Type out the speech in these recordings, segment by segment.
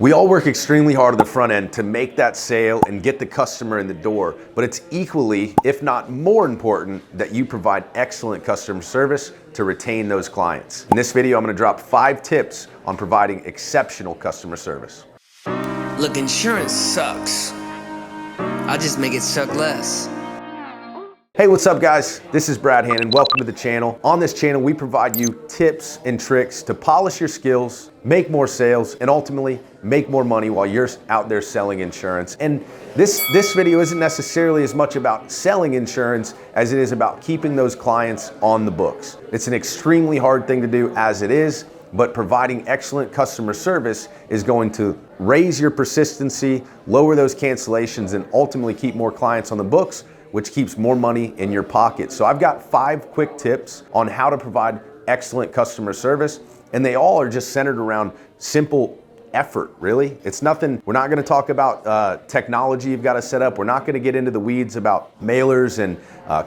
We all work extremely hard at the front end to make that sale and get the customer in the door, but it's equally, if not more important, that you provide excellent customer service to retain those clients. In this video, I'm gonna drop 5 tips on providing exceptional customer service. Look, insurance sucks. I'll just make it suck less. Hey, what's up guys? This is Brad Hannon. Welcome to the channel. On this channel, we provide you tips and tricks to polish your skills, make more sales, and ultimately make more money while you're out there selling insurance. And this video isn't necessarily as much about selling insurance as it is about keeping those clients on the books. It's an extremely hard thing to do as it is, but providing excellent customer service is going to raise your persistency, lower those cancellations, and ultimately keep more clients on the books, which keeps more money in your pocket. So I've got 5 quick tips on how to provide excellent customer service, and they all are just centered around simple effort, really. It's nothing, we're not gonna talk about technology you've gotta set up. We're not gonna get into the weeds about mailers and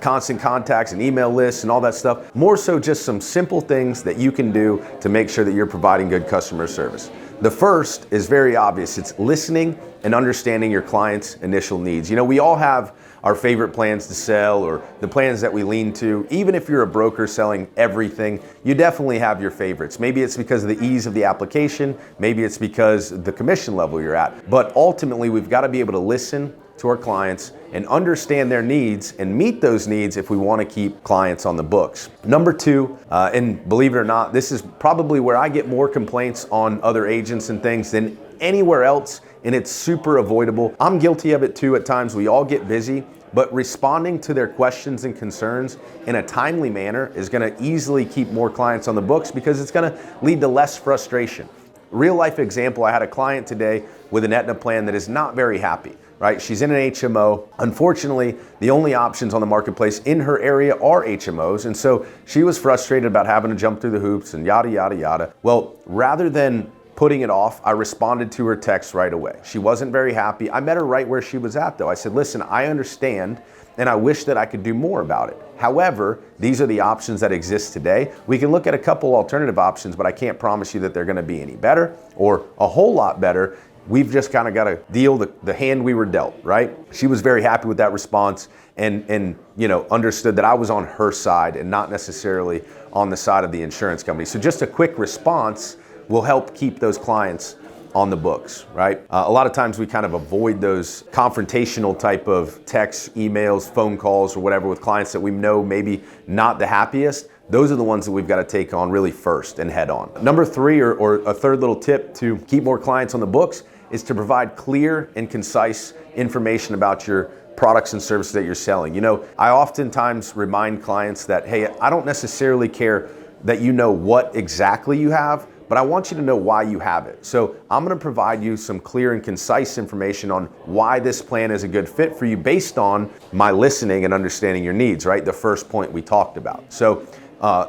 constant contacts and email lists and all that stuff. More so just some simple things that you can do to make sure that you're providing good customer service. The first is very obvious. It's listening and understanding your client's initial needs. You know, we all have our favorite plans to sell or the plans that we lean to. Even if you're a broker selling everything, you definitely have your favorites. Maybe it's because of the ease of the application, maybe it's because the commission level you're at. But ultimately, we've got to be able to listen to our clients and understand their needs and meet those needs if we want to keep clients on the books. Number 2, and believe it or not, this is probably where I get more complaints on other agents and things than anywhere else, and it's super avoidable. I'm guilty of it too at times. We all get busy, but responding to their questions and concerns in a timely manner is gonna easily keep more clients on the books because it's gonna lead to less frustration. Real life example, I had a client today with an Aetna plan that is not very happy, right? She's in an HMO. Unfortunately, the only options on the marketplace in her area are HMOs, and so she was frustrated about having to jump through the hoops and yada, yada, yada. Well, rather than putting it off, I responded to her text right away. She wasn't very happy. I met her right where she was at though. I said, listen, I understand and I wish that I could do more about it. However, these are the options that exist today. We can look at a couple alternative options, but I can't promise you that they're gonna be any better or a whole lot better. We've just kind of got to deal the hand we were dealt, right? She was very happy with that response and you know, understood that I was on her side and not necessarily on the side of the insurance company. So just a quick response will help keep those clients on the books, right? A lot of times we kind of avoid those confrontational type of texts, emails, phone calls, or whatever with clients that we know maybe not the happiest. Those are the ones that we've got to take on really first and head on. Number 3, or a third little tip to keep more clients on the books, is to provide clear and concise information about your products and services that you're selling. You know, I oftentimes remind clients that, hey, I don't necessarily care that you know what exactly you have, but I want you to know why you have it. So I'm gonna provide you some clear and concise information on why this plan is a good fit for you based on my listening and understanding your needs, right? The first point we talked about. So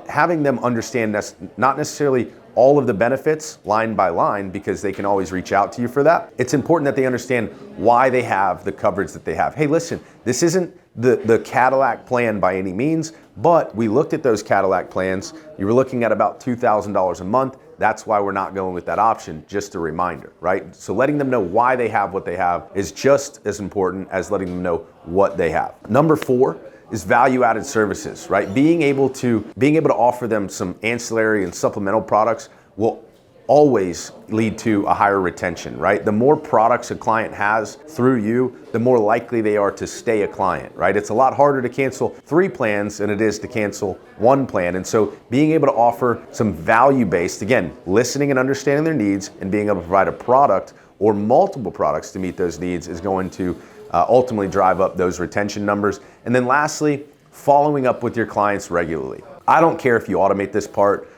having them understand that's not necessarily all of the benefits line by line, because they can always reach out to you for that. It's important that they understand why they have the coverage that they have. Hey, listen, this isn't the Cadillac plan by any means, but we looked at those Cadillac plans. You were looking at about $2,000 a month. That's why we're not going with that option, just a reminder, right? So letting them know why they have what they have is just as important as letting them know what they have. Number 4 is value-added services, right? Being able to offer them some ancillary and supplemental products will always lead to a higher retention, right? The more products a client has through you, the more likely they are to stay a client, right? It's a lot harder to cancel 3 plans than it is to cancel 1 plan. And so being able to offer some value-based, again, listening and understanding their needs and being able to provide a product or multiple products to meet those needs is going to ultimately drive up those retention numbers. And then lastly, following up with your clients regularly. I don't care if you automate this part.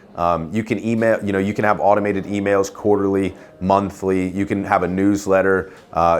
You can email, you know, you can have automated emails quarterly, monthly, you can have a newsletter,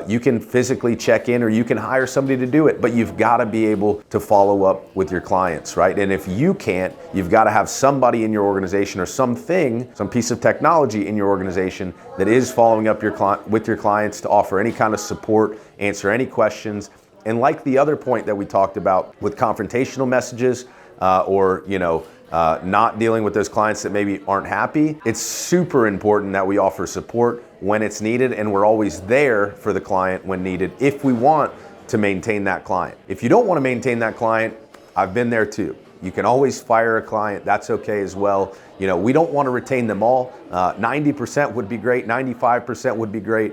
you can physically check in, or you can hire somebody to do it, but you've got to be able to follow up with your clients, right? And if you can't, you've got to have somebody in your organization or something, some piece of technology in your organization that is following up with your clients to offer any kind of support, answer any questions. And like the other point that we talked about with confrontational messages, or, you know, not dealing with those clients that maybe aren't happy, it's super important that we offer support when it's needed, and we're always there for the client when needed if we want to maintain that client. If you don't want to maintain that client, I've been there too. You can always fire a client, that's okay as well. You know, we don't want to retain them all. 90% would be great, 95% would be great.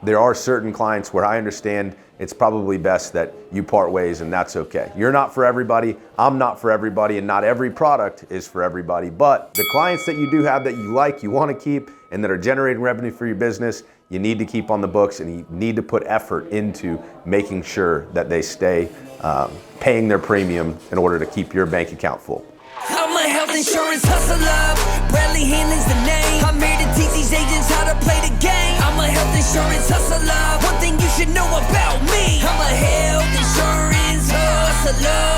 There are certain clients where I understand it's probably best that you part ways, and that's okay. You're not for everybody, I'm not for everybody, and not every product is for everybody. But the clients that you do have that you like, you want to keep, and that are generating revenue for your business, you need to keep on the books, and you need to put effort into making sure that they stay paying their premium in order to keep your bank account full. I'm a health insurance hustler, Bradley Hannon's the name. I'm here to teach these agents how to play the game. I'm a health insurance hustler, one thing you should know about me. I'm a health insurance hustler.